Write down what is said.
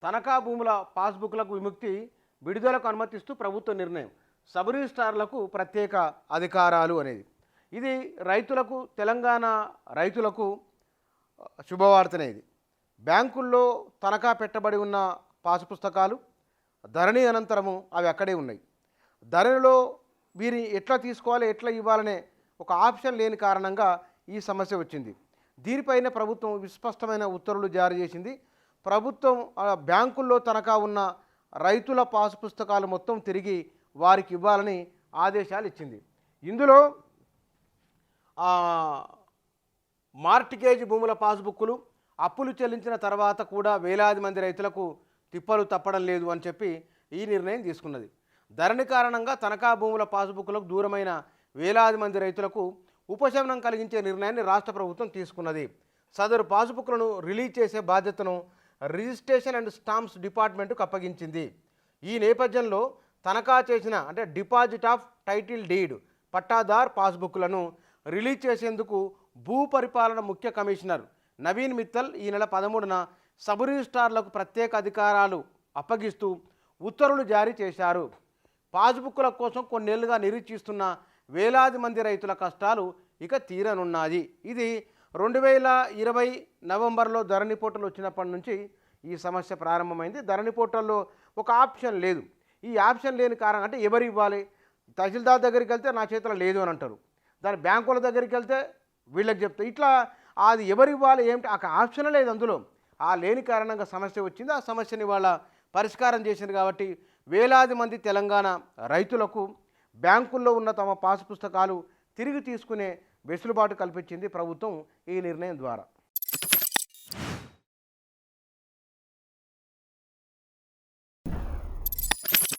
తనఖా భూముల పాస్బుక్లకు విముక్తి విడుదలకు అనుమతిస్తూ ప్రభుత్వ నిర్ణయం. సబ్ రిజిస్ట్రార్లకు ప్రత్యేక అధికారాలు అనేది ఇది రైతులకు, తెలంగాణ రైతులకు శుభవార్తనే. ఇది బ్యాంకుల్లో తనఖా పెట్టబడి ఉన్న పాసు పుస్తకాలు ధరణి అనంతరము అవి అక్కడే ఉన్నాయి. ధరణిలో వీరిని ఎట్లా తీసుకోవాలి, ఎట్లా ఇవ్వాలనే ఒక ఆప్షన్ లేని కారణంగా ఈ సమస్య వచ్చింది. దీనిపైన ప్రభుత్వం విస్పష్టమైన ఉత్తర్వులు జారీ చేసింది. ప్రభుత్వం బ్యాంకుల్లో తనఖా ఉన్న రైతుల పాసు పుస్తకాలు మొత్తం తిరిగి వారికి ఇవ్వాలని ఆదేశాలు ఇచ్చింది. ఇందులో మార్టిగేజ్ భూముల పాస్బుక్లు అప్పులు చెల్లించిన తర్వాత కూడా వేలాది మంది రైతులకు తిప్పలు తప్పడం లేదు అని చెప్పి ఈ నిర్ణయం తీసుకున్నది. ధరణి కారణంగా తనఖా భూముల పాస్బుక్లకు దూరమైన వేలాది మంది రైతులకు ఉపశమనం కలిగించే నిర్ణయాన్ని రాష్ట్ర ప్రభుత్వం తీసుకున్నది. సదరు పాస్బుక్లను రిలీజ్ చేసే బాధ్యతను రిజిస్ట్రేషన్ అండ్ స్టాంప్స్ డిపార్ట్మెంట్కు అప్పగించింది. ఈ నేపథ్యంలో తనఖా చేసిన అంటే డిపాజిట్ ఆఫ్ టైటిల్ డీడ్ పట్టాదార్ పాస్బుక్లను రిలీజ్ చేసేందుకు భూ పరిపాలన ముఖ్య కమిషనర్ నవీన్ మిత్తల్ ఈ నెల 13న సబ్ రిజిస్ట్రార్లకు ప్రత్యేక అధికారాలు అప్పగిస్తూ ఉత్తర్వులు జారీ చేశారు. పాస్బుక్ల కోసం కొన్నేళ్లుగా నిరీక్షిస్తున్న వేలాది మంది రైతుల కష్టాలు ఇక తీరనున్నది. ఇది 2020 నవంబర్లో ధరణి పోర్టల్ వచ్చినప్పటి నుంచి ఈ సమస్య ప్రారంభమైంది. ధరణి పోర్టల్లో ఒక ఆప్షన్ లేదు. ఈ ఆప్షన్ లేని కారణం అంటే ఎవరు ఇవ్వాలి? తహసీల్దార్ దగ్గరికి వెళ్తే నా చేతిలో లేదు అని అంటారు. దాని బ్యాంకుల దగ్గరికి వెళ్తే వీళ్ళకి చెప్తే ఇట్లా అది ఎవరు ఇవ్వాలి ఏమిటి ఆ ఆప్షన్ లేదు అందులో. ఆ లేని కారణంగా సమస్య వచ్చింది. ఆ సమస్యని వాళ్ళ పరిష్కారం చేసింది. కాబట్టి వేలాది మంది తెలంగాణ రైతులకు బ్యాంకుల్లో ఉన్న తమ పాసు పుస్తకాలు తిరిగి తీసుకునే వెసులుబాటు కల్పించింది ప్రభుత్వం ఈ నిర్ణయం ద్వారా.